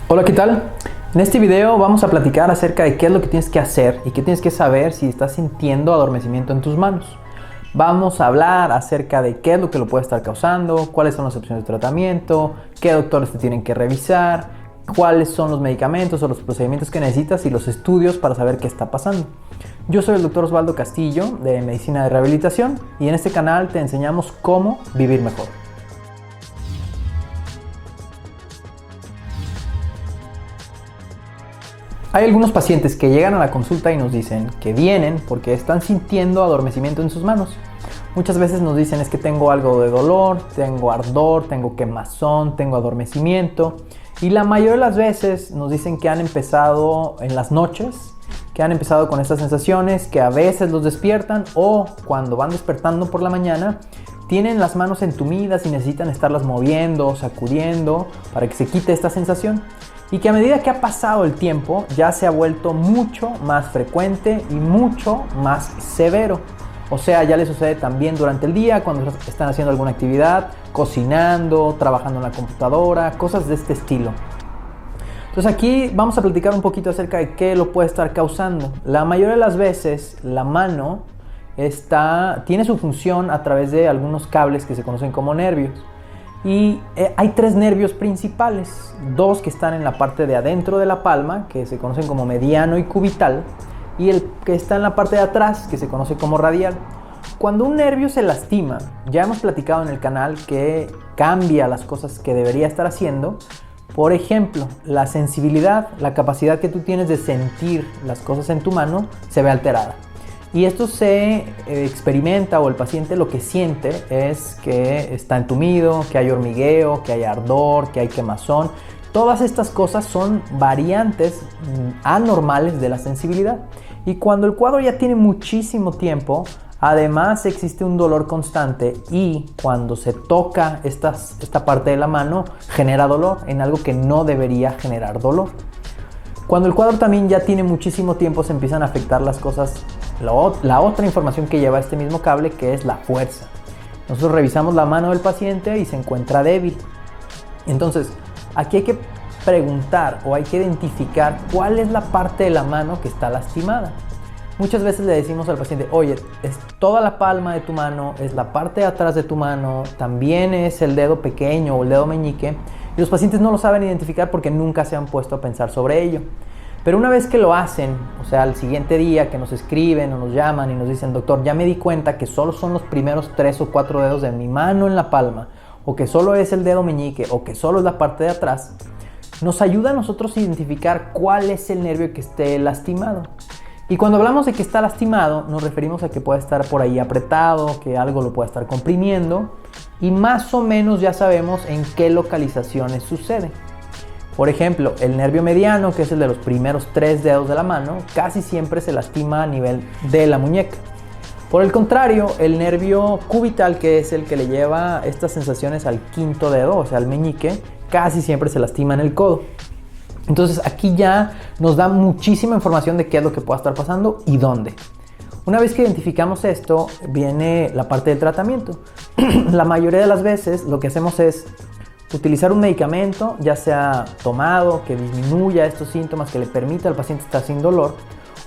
Hola, ¿qué tal? En este video vamos a platicar acerca de qué es lo que tienes que hacer y qué tienes que saber si estás sintiendo adormecimiento en tus manos. Vamos a hablar acerca de qué es lo que lo puede estar causando, cuáles son las opciones de tratamiento, qué doctores te tienen que revisar, cuáles son los medicamentos o los procedimientos que necesitas y los estudios para saber qué está pasando. Yo soy el Dr. Osvaldo Castillo de Medicina de Rehabilitación y en este canal te enseñamos cómo vivir mejor. Hay algunos pacientes que llegan a la consulta y nos dicen que vienen porque están sintiendo adormecimiento en sus manos. Muchas veces nos dicen es que tengo algo de dolor, tengo ardor, tengo quemazón, tengo adormecimiento. Y la mayoría de las veces nos dicen que han empezado en las noches, que han empezado con estas sensaciones, que a veces los despiertan o cuando van despertando por la mañana tienen las manos entumidas y necesitan estarlas moviendo, sacudiendo para que se quite esta sensación. Y que a medida que ha pasado el tiempo ya se ha vuelto mucho más frecuente y mucho más severo. O sea, ya les sucede también durante el día cuando están haciendo alguna actividad, cocinando, trabajando en la computadora, cosas de este estilo. Entonces aquí vamos a platicar un poquito acerca de qué lo puede estar causando. La mayoría de las veces la mano tiene su función a través de algunos cables que se conocen como nervios. Y hay tres nervios principales, dos que están en la parte de adentro de la palma, que se conocen como mediano y cubital, y el que está en la parte de atrás, que se conoce como radial. Cuando un nervio se lastima, ya hemos platicado en el canal que cambia las cosas que debería estar haciendo. Por ejemplo, la sensibilidad, la capacidad que tú tienes de sentir las cosas en tu mano, se ve alterada. Y esto se experimenta o el paciente lo que siente es que está entumido, que hay hormigueo, que hay ardor, que hay quemazón. Todas estas cosas son variantes anormales de la sensibilidad. Y cuando el cuadro ya tiene muchísimo tiempo, además existe un dolor constante y cuando se toca esta parte de la mano genera dolor en algo que no debería generar dolor. Cuando el cuadro también ya tiene muchísimo tiempo se empiezan a afectar las cosas. La otra información que lleva este mismo cable, que es la fuerza. Nosotros revisamos la mano del paciente y se encuentra débil. Entonces, aquí hay que preguntar o hay que identificar cuál es la parte de la mano que está lastimada. Muchas veces le decimos al paciente, oye, es toda la palma de tu mano, es la parte de atrás de tu mano, también es el dedo pequeño o el dedo meñique. Y los pacientes no lo saben identificar porque nunca se han puesto a pensar sobre ello. Pero una vez que lo hacen, o sea, al siguiente día que nos escriben o nos llaman y nos dicen, doctor, ya me di cuenta que solo son los primeros 3 o 4 dedos de mi mano en la palma, o que solo es el dedo meñique, o que solo es la parte de atrás, nos ayuda a nosotros a identificar cuál es el nervio que esté lastimado. Y cuando hablamos de que está lastimado, nos referimos a que puede estar por ahí apretado, que algo lo puede estar comprimiendo, y más o menos ya sabemos en qué localizaciones sucede. Por ejemplo, el nervio mediano, que es el de los primeros 3 dedos de la mano, casi siempre se lastima a nivel de la muñeca. Por el contrario, el nervio cubital, que es el que le lleva estas sensaciones al 5.º dedo, o sea, al meñique, casi siempre se lastima en el codo. Entonces aquí ya nos da muchísima información de qué es lo que pueda estar pasando y dónde. Una vez que identificamos esto, viene la parte del tratamiento. La mayoría de las veces lo que hacemos es utilizar un medicamento, ya sea tomado, que disminuya estos síntomas, que le permita al paciente estar sin dolor,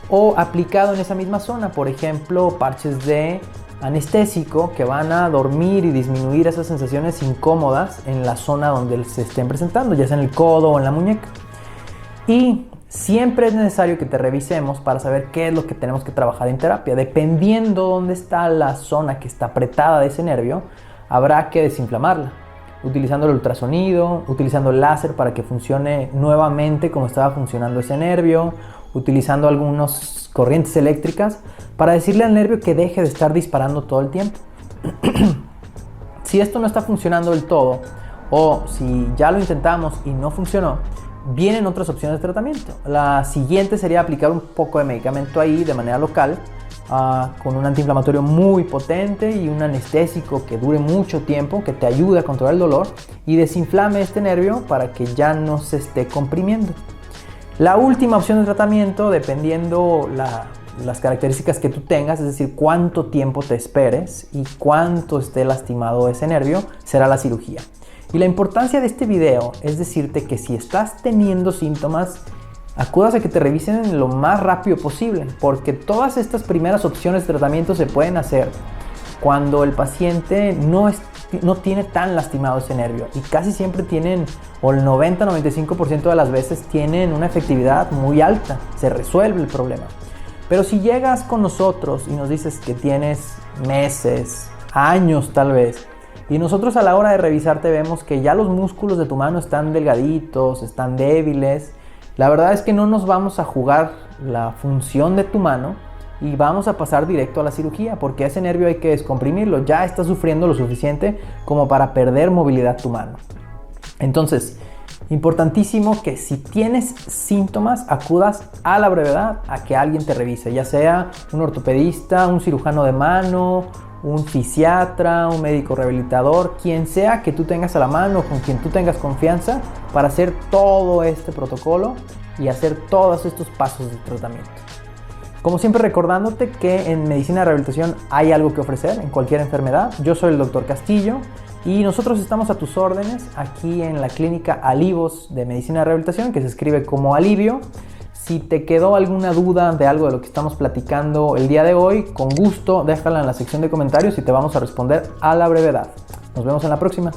o aplicado en esa misma zona, por ejemplo, parches de anestésico que van a dormir y disminuir esas sensaciones incómodas en la zona donde se estén presentando, ya sea en el codo o en la muñeca. Y siempre es necesario que te revisemos para saber qué es lo que tenemos que trabajar en terapia. Dependiendo dónde está la zona que está apretada de ese nervio, habrá que desinflamarla, utilizando el ultrasonido, utilizando el láser para que funcione nuevamente como estaba funcionando ese nervio, utilizando algunas corrientes eléctricas para decirle al nervio que deje de estar disparando todo el tiempo. Si esto no está funcionando del todo, o si ya lo intentamos y no funcionó, vienen otras opciones de tratamiento. La siguiente sería aplicar un poco de medicamento ahí de manera local, con un antiinflamatorio muy potente y un anestésico que dure mucho tiempo, que te ayude a controlar el dolor y desinflame este nervio para que ya no se esté comprimiendo. La última opción de tratamiento, dependiendo las características que tú tengas, es decir, cuánto tiempo te esperes y cuánto esté lastimado ese nervio, será la cirugía. Y la importancia de este video es decirte que si estás teniendo síntomas, acudas a que te revisen lo más rápido posible, porque todas estas primeras opciones de tratamiento se pueden hacer cuando el paciente no tiene tan lastimado ese nervio, y casi siempre tienen, o el 90-95% de las veces tienen una efectividad muy alta, se resuelve el problema. Pero si llegas con nosotros y nos dices que tienes meses, años tal vez, y nosotros a la hora de revisarte vemos que ya los músculos de tu mano están delgaditos, están débiles, la verdad es que no nos vamos a jugar la función de tu mano y vamos a pasar directo a la cirugía, porque ese nervio hay que descomprimirlo, ya está sufriendo lo suficiente como para perder movilidad tu mano. Entonces, importantísimo que si tienes síntomas, acudas a la brevedad a que alguien te revise, ya sea un ortopedista, un cirujano de mano, un fisiatra, un médico rehabilitador, quien sea que tú tengas a la mano, con quien tú tengas confianza, para hacer todo este protocolo y hacer todos estos pasos de tratamiento. Como siempre, recordándote que en medicina de rehabilitación hay algo que ofrecer en cualquier enfermedad. Yo soy el Dr. Castillo y nosotros estamos a tus órdenes aquí en la clínica Alivos de medicina de rehabilitación, que se escribe como alivio. Si te quedó alguna duda de algo de lo que estamos platicando el día de hoy, con gusto déjala en la sección de comentarios y te vamos a responder a la brevedad. Nos vemos en la próxima.